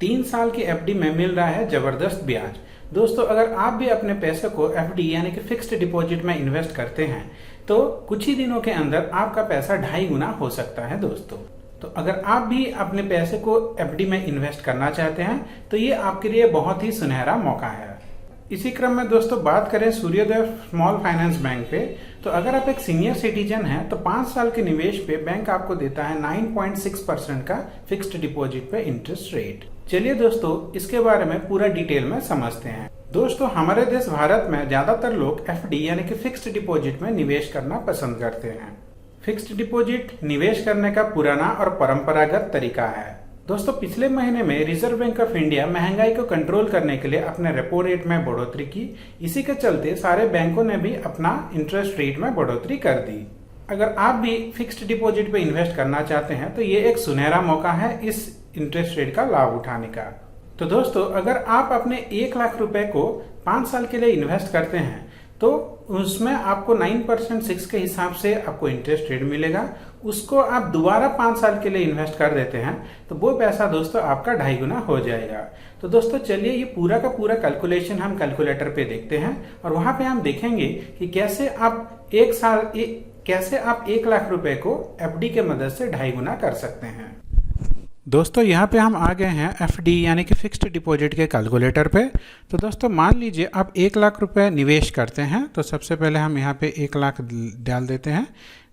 3 साल की एफडी में मिल रहा है जबरदस्त ब्याज। दोस्तों, अगर आप भी अपने पैसे को एफडी यानी कि फिक्स्ड डिपॉजिट में इन्वेस्ट करते हैं तो कुछ ही दिनों के अंदर आपका पैसा 2.5 गुना हो सकता है। दोस्तों, तो अगर आप भी अपने पैसे को एफडी में इन्वेस्ट करना चाहते हैं तो ये आपके लिए बहुत ही सुनहरा मौका है। इसी क्रम में दोस्तों बात करें सूर्योदय स्मॉल फाइनेंस बैंक पे, तो अगर आप एक सीनियर सिटीजन हैं तो 5 साल के निवेश पे बैंक आपको देता है 9.6% का फिक्स्ड डिपॉजिट पे इंटरेस्ट रेट। चलिए दोस्तों, इसके बारे में पूरा डिटेल में समझते हैं। दोस्तों, हमारे देश भारत में ज्यादातर लोग एफडी यानी कि फिक्स्ड डिपॉजिट में निवेश करना पसंद करते हैं। फिक्स्ड डिपॉजिट निवेश करने का पुराना और परंपरागत तरीका है। दोस्तों, पिछले महीने में रिजर्व बैंक ऑफ इंडिया महंगाई को कंट्रोल करने के लिए अपने रेपो रेट में बढ़ोतरी की। इसी के चलते सारे बैंकों ने भी अपना इंटरेस्ट रेट में बढ़ोतरी कर दी। अगर आप भी फिक्स्ड डिपॉजिट पे इन्वेस्ट करना चाहते हैं तो ये एक सुनहरा मौका है इस इंटरेस्ट रेट का लाभ उठाने का। तो दोस्तों, अगर आप अपने 1 लाख रुपए को 5 साल के लिए इन्वेस्ट करते हैं तो उसमें आपको 9% के हिसाब से आपको इंटरेस्ट रेट मिलेगा। उसको आप दोबारा 5 साल के लिए इन्वेस्ट कर देते हैं तो वो पैसा दोस्तों आपका 2.5 गुना हो जाएगा। तो दोस्तों चलिए ये पूरा का पूरा कैलकुलेशन हम कैलकुलेटर पे देखते हैं और वहां पे हम देखेंगे कि कैसे आप 1 लाख रुपए को एफडी के मदद से 2.5 गुना कर सकते हैं। दोस्तों, यहाँ पे हम आ गए हैं एफडी यानी कि फिक्स्ड डिपॉजिट के कैलकुलेटर पे। तो दोस्तों मान लीजिए आप 1 लाख रुपए निवेश करते हैं तो सबसे पहले हम यहाँ पे 1 लाख डाल देते हैं।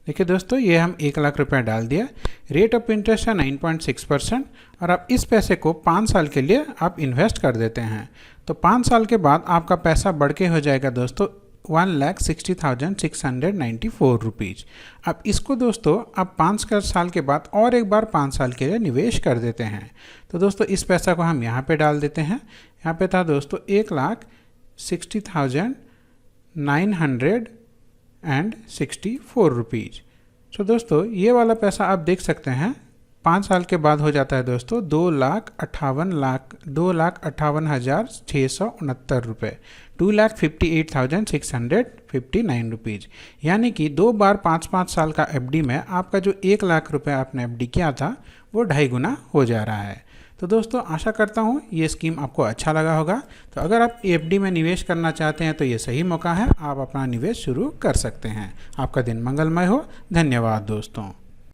देखिए दोस्तों, ये हम 1 लाख रुपए डाल दिया। रेट ऑफ इंटरेस्ट है 9.6% और आप इस पैसे को 5 साल के लिए आप इन्वेस्ट कर देते हैं। तो 5 साल के बाद आपका पैसा बढ़ के हो जाएगा दोस्तों 1,60,694 रुपीज़। अब इसको दोस्तों आप 5 साल के बाद और एक बार 5 साल के लिए निवेश कर देते हैं। तो दोस्तों इस पैसा को हम यहाँ पे डाल देते हैं। यहाँ पे था दोस्तों 1,60,964 रुपीज़। तो दोस्तों ये वाला पैसा आप देख सकते हैं 5 साल के बाद हो जाता है दोस्तों 2,58,669 रुपये, 2,58,659 रुपीज़। यानी कि 2 बार 5-5 साल का एफडी में आपका जो 1 लाख रुपये आपने एफडी किया था वो 2.5 गुना हो जा रहा है। तो दोस्तों आशा करता हूँ ये स्कीम आपको अच्छा लगा होगा। तो अगर आप एफडी में निवेश करना चाहते हैं तो ये सही मौका है, आप अपना निवेश शुरू कर सकते हैं। आपका दिन मंगलमय हो। धन्यवाद दोस्तों।